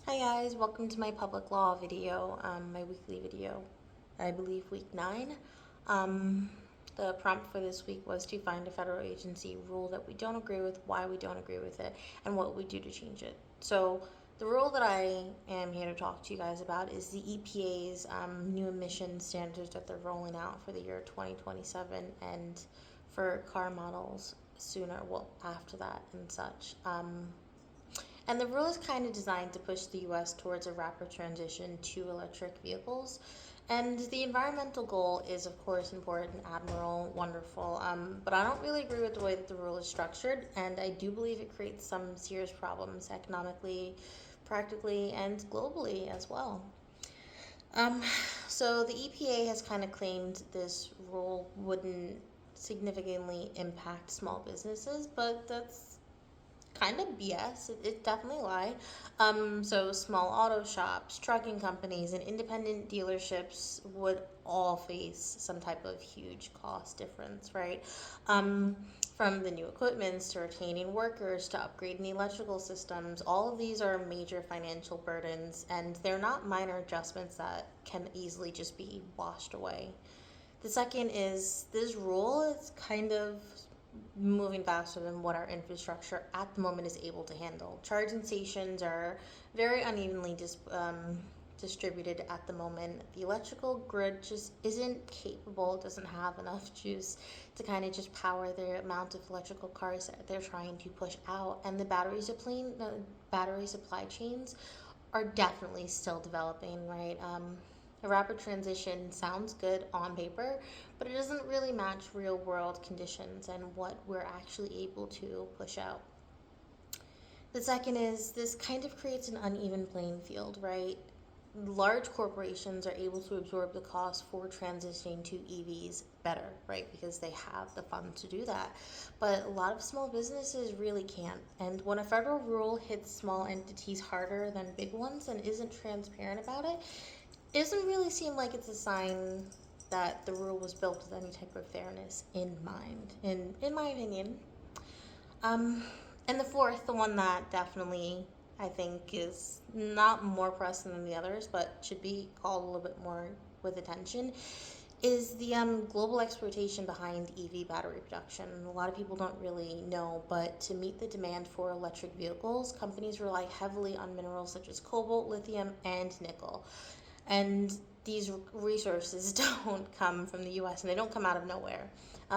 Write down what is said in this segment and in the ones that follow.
Hi guys, welcome to my public law video, my weekly video, I believe week 9. Um, the prompt for this week was to find a federal agency rule that we don't agree with, why we don't agree with it, and what we do to change it. So the rule that I am here to talk to you guys about is the EPA's new emission standards that they're rolling out for the year 2027 and for car models sooner, well, after that and such. And the rule is kind of designed to push the US towards a rapid transition to electric vehicles. And the environmental goal is, of course, important, admirable, wonderful. But I don't really agree with the way that the rule is structured, and I do believe it creates some serious problems economically, practically, and globally as well. Um, so the EPA has kind of claimed this rule wouldn't significantly impact small businesses, but that's kind of BS. It's definitely a lie. So small auto shops, trucking companies, and independent dealerships would all face some type of huge cost difference, right? Um, from the new equipments to retaining workers to upgrading electrical systems, all of these are major financial burdens, and they're not minor adjustments that can easily just be washed away. The second is this rule is kind of moving faster than what our infrastructure at the moment is able to handle. Charging stations are very unevenly distributed at the moment. The electrical grid just isn't capable, doesn't have enough juice to kind of just power the amount of electrical cars that they're trying to push out. And the battery supply chains are definitely still developing, right? A rapid transition sounds good on paper, but it doesn't really match real world conditions and what we're actually able to push out. The second is this kind of creates an uneven playing field, right? Large corporations are able to absorb the cost for transitioning to EVs better, right? Because they have the funds to do that. But a lot of small businesses really can't. And when a federal rule hits small entities harder than big ones and isn't transparent about it, it doesn't really seem like it's a sign that the rule was built with any type of fairness in mind, in my opinion. Um, and the fourth, the one that definitely I think is not more pressing than the others, but should be called a little bit more with attention, is the global exploitation behind EV battery production. A lot of people don't really know, but to meet the demand for electric vehicles, companies rely heavily on minerals such as cobalt, lithium, and nickel. And these resources don't come from the US and they don't come out of nowhere.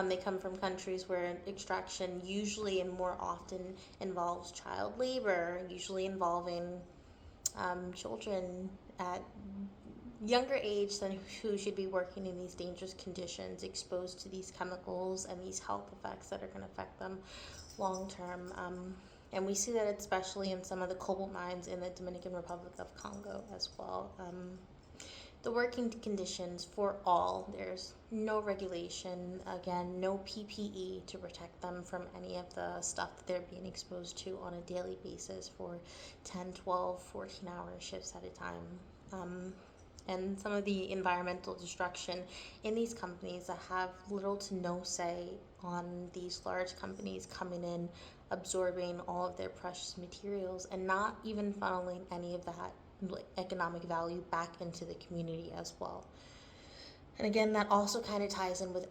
They come from countries where extraction usually and more often involves child labor, usually involving children at younger age than who should be working in these dangerous conditions, exposed to these chemicals and these health effects that are going to affect them long term. And we see that especially in some of the cobalt mines in the Dominican Republic of Congo as well. The working conditions for all. There's no regulation, again, no PPE to protect them from any of the stuff that they're being exposed to on a daily basis for 10, 12, 14-hour shifts at a time. Um, and some of the environmental destruction in these companies that have little to no say on these large companies coming in, absorbing all of their precious materials, and not even funneling any of that economic value back into the community as well. And again, that also kind of ties in with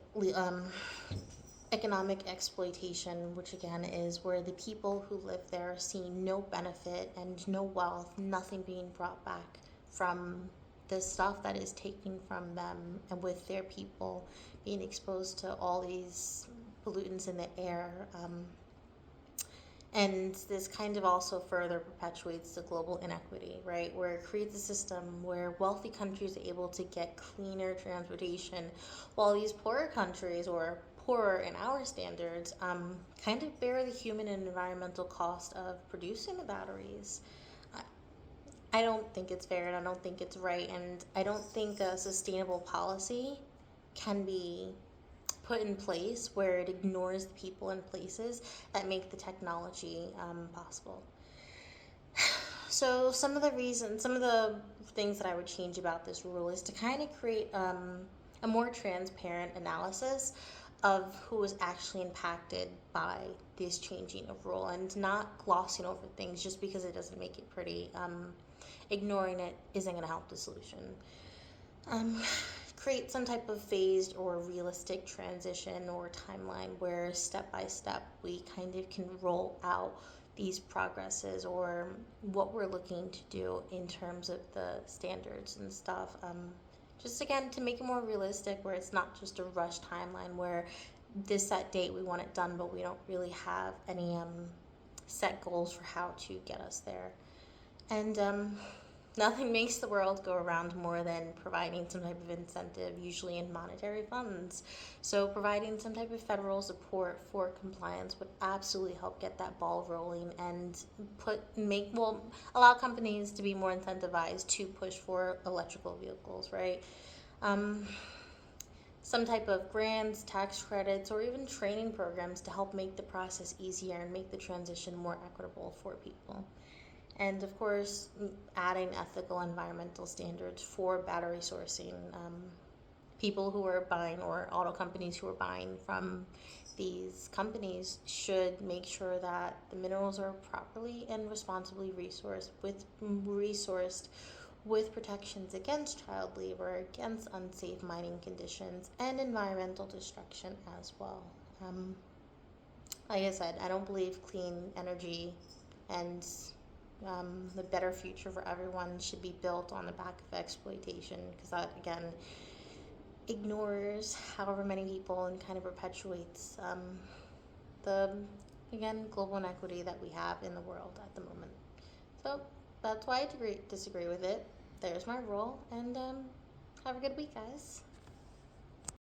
economic exploitation, which again is where the people who live there see no benefit and no wealth, nothing being brought back from the stuff that is taken from them, and with their people being exposed to all these pollutants in the air. And this kind of also further perpetuates the global inequity, right? Where it creates a system where wealthy countries are able to get cleaner transportation, while these poorer countries, or poorer in our standards, kind of bear the human and environmental cost of producing the batteries. I don't think it's fair and I don't think it's right, and I don't think a sustainable policy can be put in place where it ignores the people and places that make the technology possible. So some of the things that I would change about this rule is to kind of create a more transparent analysis of who is actually impacted by this changing of rule and not glossing over things just because it doesn't make it pretty. ignoring it isn't going to help the solution. Um, Create some type of phased or realistic transition or timeline where step by step we kind of can roll out these progresses or what we're looking to do in terms of the standards and stuff. Just again to make it more realistic, where it's not just a rush timeline where this set date we want it done, but we don't really have any set goals for how to get us there. And nothing makes the world go around more than providing some type of incentive, usually in monetary funds. So providing some type of federal support for compliance would absolutely help get that ball rolling and allow companies to be more incentivized to push for electrical vehicles, right? Um, some type of grants, tax credits, or even training programs to help make the process easier and make the transition more equitable for people. And of course, adding ethical environmental standards for battery sourcing. People who are buying, or auto companies who are buying from these companies, should make sure that the minerals are properly and responsibly resourced with protections against child labor, against unsafe mining conditions, and environmental destruction as well. Like I said, I don't believe clean energy and the better future for everyone should be built on the back of exploitation, because that, again, ignores however many people and kind of perpetuates the, again, global inequity that we have in the world at the moment. So that's why I disagree with it. There's my role, and have a good week, guys.